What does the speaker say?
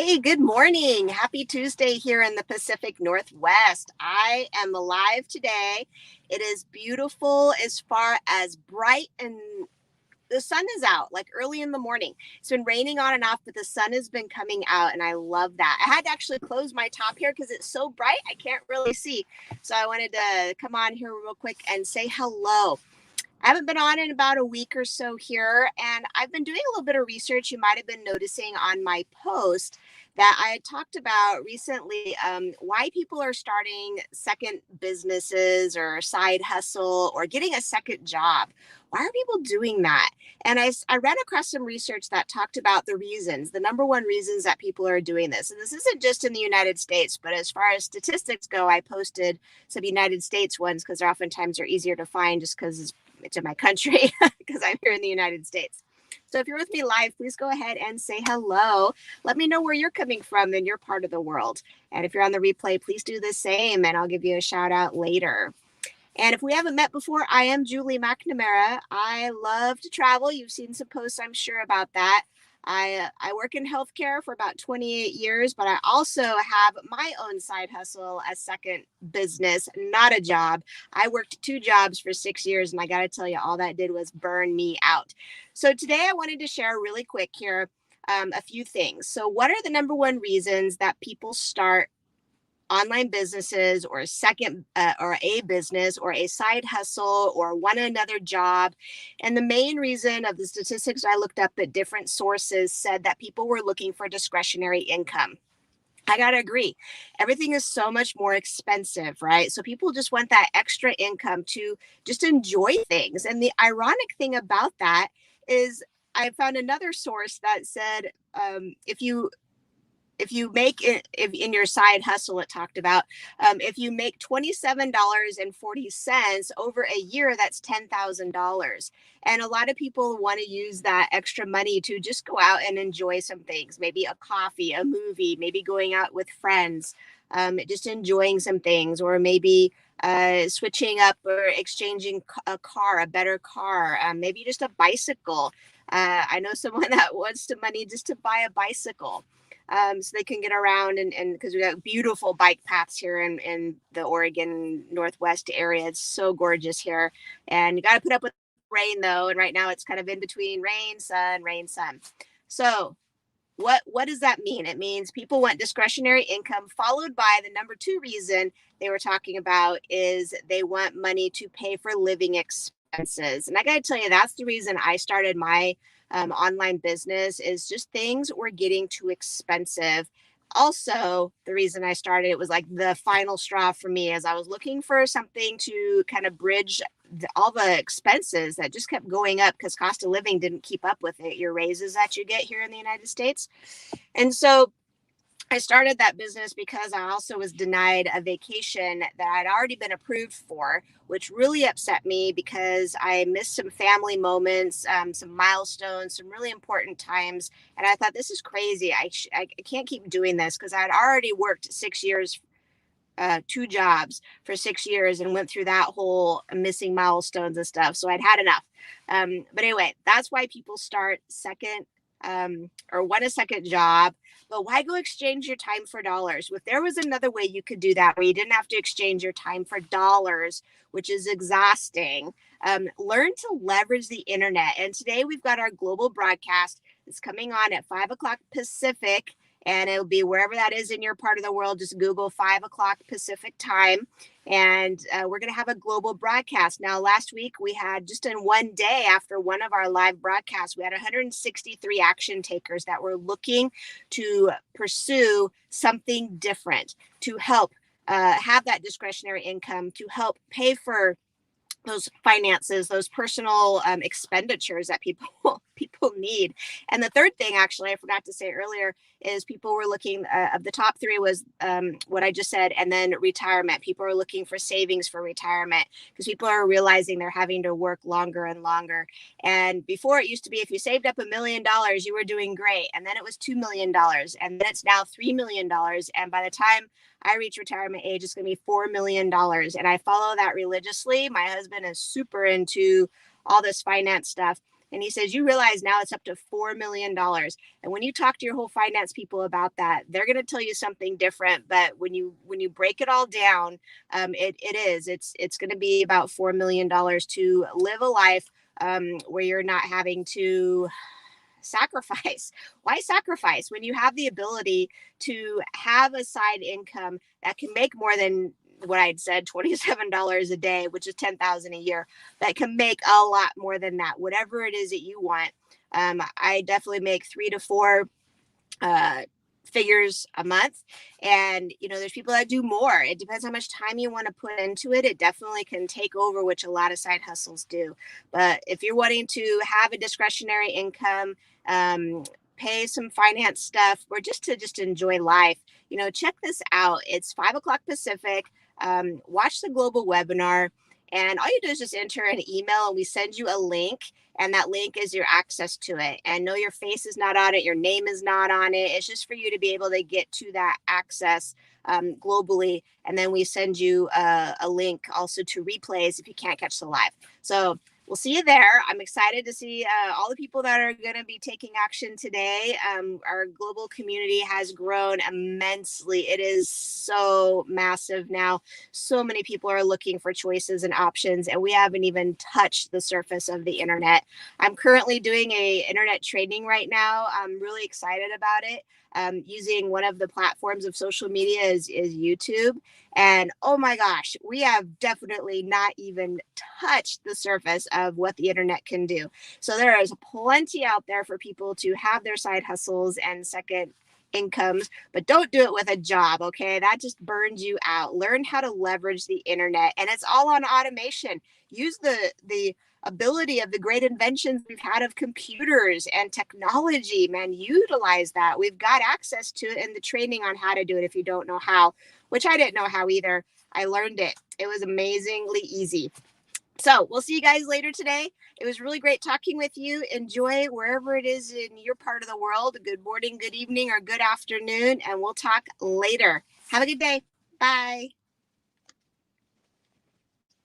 Hey, good morning. Happy Tuesday here in the Pacific Northwest. I am alive today. It is beautiful as far as bright and the sun is out like early in the morning. It's been raining on and off, but the sun has been coming out and I love that. I had to actually close my top here because it's so bright I can't really see. So I wanted to come on here real quick and say hello. I haven't been on in about a week or so here, and I've been doing a little bit of research. You might have been noticing on my post that I had talked about recently why people are starting second businesses or side hustle or getting a second job. Why are people doing that? And I ran across some research that talked about the reasons, the number one reasons that people are doing this. And this isn't just in the United States, but as far as statistics go, I posted some United States ones because they're oftentimes are easier to find just because it's in my country because I'm here in the United States. So if you're with me live, please go ahead and say hello. Let me know where you're coming from in your part of the world. And if you're on the replay, please do the same and I'll give you a shout out later. And if we haven't met before, I am Julie McNamara. I love to travel. You've seen some posts, I'm sure, about that. I work in healthcare for about 28 years, but I also have my own side hustle, a second business, not a job. I worked two jobs for 6 years, and I got to tell you, all that did was burn me out. So today I wanted to share really quick here a few things. So, what are the number one reasons that people start online businesses or a second or a business or a side hustle or one another job? And the main reason of the statistics I looked up at different sources said that people were looking for discretionary income. I got to agree. Everything is so much more expensive, right? So people just want that extra income to just enjoy things. And the ironic thing about that is I found another source that said if you make it, if in your side hustle it talked about, if you make $27.40 over a year, that's $10,000. And a lot of people want to use that extra money to just go out and enjoy some things, maybe a coffee, a movie, maybe going out with friends, just enjoying some things, or maybe switching up or exchanging a car, a better car, maybe just a bicycle. I know someone that wants the money just to buy a bicycle, so they can get around, and because we got beautiful bike paths here in the Oregon Northwest area. It's so gorgeous here, and you got to put up with rain though. And right now it's kind of in between rain, sun, rain, sun. So what does that mean? It means people want discretionary income, followed by the number two reason they were talking about is they want money to pay for living expenses. And I got to tell you, that's the reason I started my online business, is just things were getting too expensive. Also, the reason I started it was like the final straw for me, as I was looking for something to kind of bridge all the expenses that just kept going up because cost of living didn't keep up with it, your raises that you get here in the United States. And so I started that business because I also was denied a vacation that I'd already been approved for, which really upset me because I missed some family moments, some milestones, some really important times. And I thought, this is crazy. I can't keep doing this because I'd already worked 6 years, two jobs for 6 years, and went through that whole missing milestones and stuff. So I'd had enough. But anyway, that's why people start second or want a second job. But why go exchange your time for dollars? If there was another way you could do that, where you didn't have to exchange your time for dollars, which is exhausting, learn to leverage the internet. And today we've got our global broadcast. It's coming on at 5 o'clock Pacific, and it'll be wherever that is in your part of the world. Just Google 5 o'clock Pacific time, and we're going to have a global broadcast. Now, last week we had, just in one day after one of our live broadcasts, we had 163 action takers that were looking to pursue something different, to help have that discretionary income, to help pay for those finances, those personal expenditures that people need. And the third thing, actually, I forgot to say earlier, is people were looking, of the top three was what I just said, and then retirement. People are looking for savings for retirement because people are realizing they're having to work longer and longer. And before, it used to be if you saved up $1 million, you were doing great. And then it was $2 million, and then it's now $3 million. And by the time I reach retirement age, it's going to be $4 million. And I follow that religiously. My husband is super into all this finance stuff. And he says, you realize now it's up to $4 million. And when you talk to your whole finance people about that, they're going to tell you something different. But when you break it all down, it's going to be about $4 million to live a life where you're not having to sacrifice. Why sacrifice when you have the ability to have a side income that can make more than what I'd said, $27 a day, which is 10,000 a year, that can make a lot more than that, whatever it is that you want. I definitely make 3 to 4 uh, figures a month. And, there's people that do more. It depends how much time you want to put into it. It definitely can take over, which a lot of side hustles do. But if you're wanting to have a discretionary income, pay some finance stuff, or just enjoy life, check this out. It's 5 o'clock Pacific. Watch the global webinar. And all you do is just enter an email and we send you a link, and that link is your access to it. And no, your face is not on it. Your name is not on it. It's just for you to be able to get to that access globally. And then we send you a link also to replays if you can't catch the live. So we'll see you there. I'm excited to see all the people that are going to be taking action today. Our global community has grown immensely. It is so massive now. So many people are looking for choices and options, and we haven't even touched the surface of the internet. I'm currently doing a internet training right now. I'm really excited about it. Using one of the platforms of social media is YouTube. And oh my gosh, we have definitely not even touched the surface of what the internet can do. So there is plenty out there for people to have their side hustles and second incomes, but don't do it with a job. Okay. That just burns you out. Learn how to leverage the internet, and it's all on automation. Use the ability of the great inventions we've had of computers and technology, man. Utilize that. We've got access to it, and the training on how to do it if you don't know how, which I didn't know how either. I learned it. It was amazingly easy. So we'll see you guys later today. It was really great talking with you. Enjoy wherever it is in your part of the world. Good morning, good evening, or good afternoon, and we'll talk later. Have a good day. Bye.